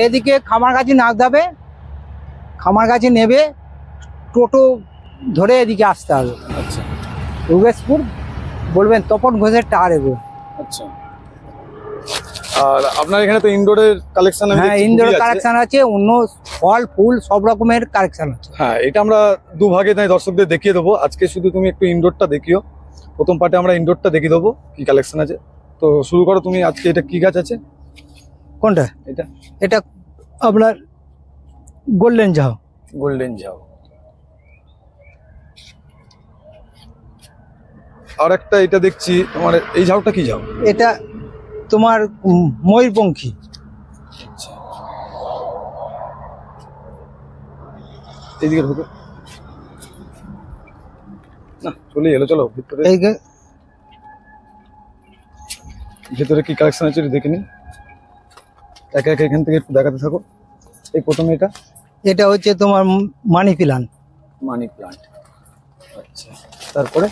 এদিকে খামারগাছি নামতে হবে, খামারগাছি নেবে টোটো ধরে এদিকে আসতে হবে। আচ্ছা রুবেশপুর বলবেন তপন ঘোষের টাওয়ার এগুলো। আচ্ছা। আর আপনার এখানে তো ইনডোরের কালেকশন হ্যাঁ, ইনডোর কালেকশন আছে, অন্য ফল ফুল সব রকমের কালেকশন আছে। হ্যাঁ, এটা আমরা দুভাগে তাই দর্শকদের দেখিয়ে দেবো। আজকে শুধু তুমি একটু ইনডোরটা দেখিও, প্রথম পার্টে আমরা ইনডোরটা দেখিয়ে দেবো কি কালেকশন আছে। তো শুরু করো তুমি, আজকে এটা কি গাছ আছে? কোনটা? এটা এটা আপনার গোল্ডেন ঝাউ। গোল্ডেন ঝাউ। আর একটা এটা দেখছি তোমার, এই ঝাউটা কি ঝাউ? এটা তোমার ময়ূরপঙ্খী। আচ্ছা, এইদিকে ঢুকে না, চলে এলো। চলো ভিতরে, ভেতরে কি কালেকশন আছে দেখে নিন। একে একে এখান থেকে একটু দেখাতে থাকো। এই প্রথমে এটা হচ্ছে তোমার মানি প্লান্ট। Money plant. আচ্ছা, তারপরে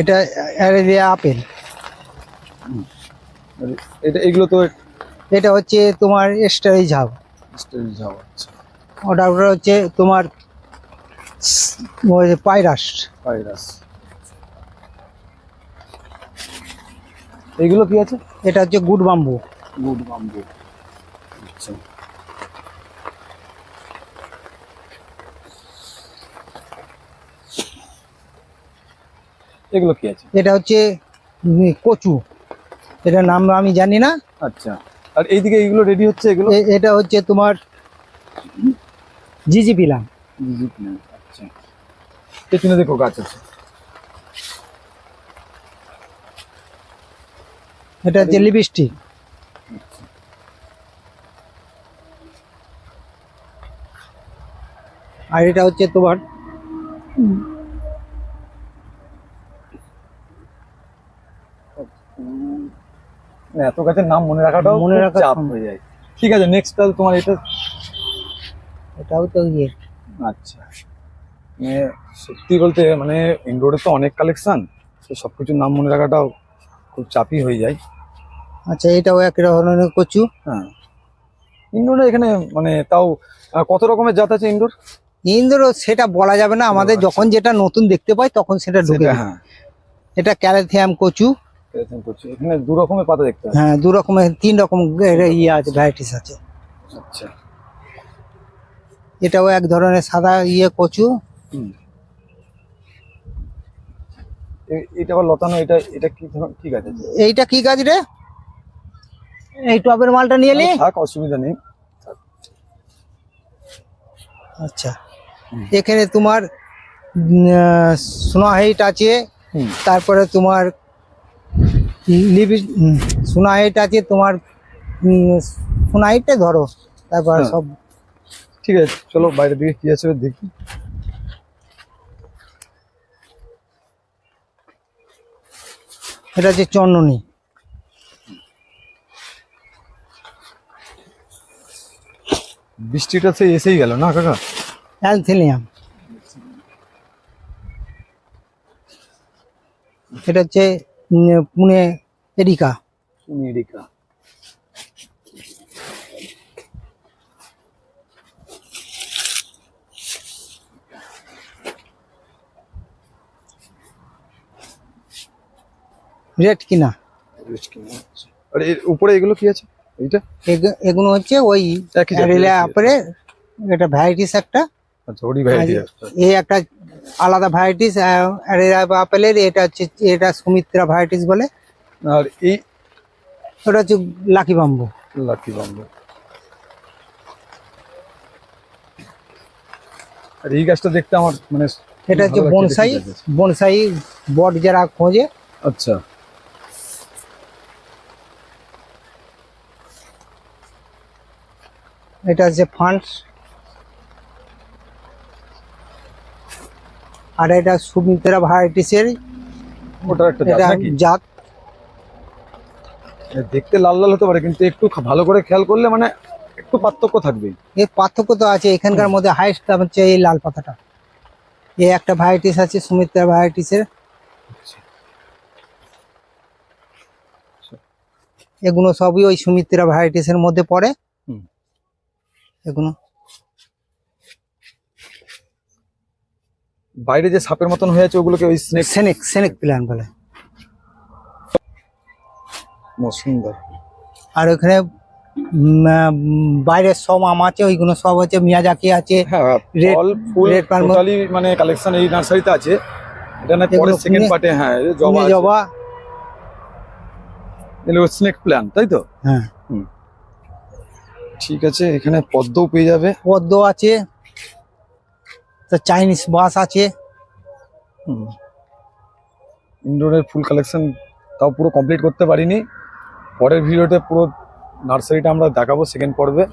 এটা অ্যারেবিয়া আপেল। এটা এগুলো তো এটা হচ্ছে তোমার স্টারি ঝাউ। স্টাইল ঝাউ। আচ্ছা, ওটা হচ্ছে তোমার পাইরাস। ভাইরাস। এগুলো কি আছে? এটা হচ্ছে গুড বাম্বু। Good bamboo. আচ্ছা, এগুলো কি আছে? এটা হচ্ছে কচু, এটার নাম আমি জানি না। আচ্ছা, আর এইদিকে এইগুলো রেডি হচ্ছে এগুলো? এটা হচ্ছে তোমার জিজি পিলাম। আচ্ছা, পেছনে দেখো গাছ আছে। এটা হচ্ছে লিপস্টিক। আর এটা হচ্ছে তোমার এত গাছের নাম মনে রাখাটাও মনে রাখা চাপ হয়ে যায়। ঠিক আছে, নেক্সট তাহলে তোমার এটা। এটাও তো ইয়ে। আচ্ছা, মানে সত্যি বলতে মানে ইনডোরে তো অনেক কালেকশন, সবকিছুর নাম মনে রাখাটাও খুব চাপই হয়ে যায়। আচ্ছা, এটাও এক ধরনের কচু। হ্যাঁ, ইনডোরে এখানে মানে তাও কত রকমের জাত আছে ইনডোর? ইন্দুর সেটা বলা যাবে না, আমাদের যখন যেটা নতুন দেখতে পাই তখন সেটা ঢুকে। হ্যাঁ, এটা ক্যালথিয়াম কচু। এখানে দু রকমের পাতা দেখতে পাচ্ছি। হ্যাঁ, দু রকমের, তিন রকম ইয়ে আছে, ভ্যারাইটিস আছে। আচ্ছা, এটাও এক ধরনের সাদা ইয়ে কচু। এটা আবার লতানো। এটা এটা কি ধরনের, ঠিক আছে? এইটা কি গাছ রে? এই টবের মালটা নিয়ে নি। থাক, অসুবিধা নেই। আচ্ছা, এখানে তোমার সোনা হাইট আছে, তারপরে তোমার সোনা হাইট আছে তোমার, সোনা হাইটে ধরো, তারপর সব। ঠিক আছে, চলো বাইরের দিকে কি আছে দেখি। এটা হচ্ছে চন্দনী। বৃষ্টিটা সেই এসেই গেল না কাকা? অ্যালথেলিয়াম। এটা হচ্ছে পুনে এরিকা। আমেরিকা। রেড কিনা। আর এর উপরে এগুলো কি আছে? এইটা এগুলো হচ্ছে ওই আপরে, এটা ভ্যারাইটিস একটা। আচ্ছা, ওরই ভ্যারাইটি আছে। এই একটা আলাদা ভ্যারাইটিস আপেলের। এটা হচ্ছে, এটা সুমিত্রা ভ্যারাইটিস বলে। আর এই ওটা হচ্ছে লাকি বাম্বু। Lucky bamboo. আর এই গাছটা দেখতে আমার মানে, এটা হচ্ছে বনসাই। বনসাই বট যারা খোঁজে। আচ্ছা, এটা হচ্ছে ফান্ডস। আর এটা সুমিত্রা ভ্যারাইটিসের ওটার একটা জাত নাকি? জাত। দেখতে লাল লাল হতে পারে, কিন্তু একটু ভালো করে খেয়াল করলে মানে একটু পার্থক্য থাকবেই। এর পার্থক্য তো আছে, এখানকার মধ্যে হাইস্ট হচ্ছে এই লাল পাতাটা। এই একটা ভ্যারাইটিস আছে সুমিত্রা ভ্যারাইটিসের। এগুলো সবই ওই সুমিত্রা ভ্যারাইটিস এর মধ্যে পড়ে। হুম। এগুলো বাইরে যে সাপের মতন হয়ে আছে ওগুলোকে ওই স্নেক সেনেক সেনেক প্ল্যান বলে। সুন্দর। আর ওখানে বাইরের সব আম আছে, ওইগুলো সব হচ্ছে মিয়াজাকি আছে। হ্যাঁ Red- ফল ফুল red palm- টোটালি মানে কালেকশন এই নার্সারিতে আছে। এটা না পরে এগুলো সেকেন্ড পুনে- পার্টে, হ্যাঁ এই যে জবা পুনে আছে। জবা। এগুলো স্নেক প্ল্যান তাই তো? হ্যাঁ, ঠিক আছে, এখানে পদ্মও পেয়ে যাবে। পদ্ম আছে, তো চাইনিজ বাস আছে। ইনডোরের ফুল কালেকশন তাও পুরো কমপ্লিট করতে পারিনি, পরের ভিডিওতে পুরো নার্সারিটা আমরা দেখাবো সেকেন্ড পর্বে।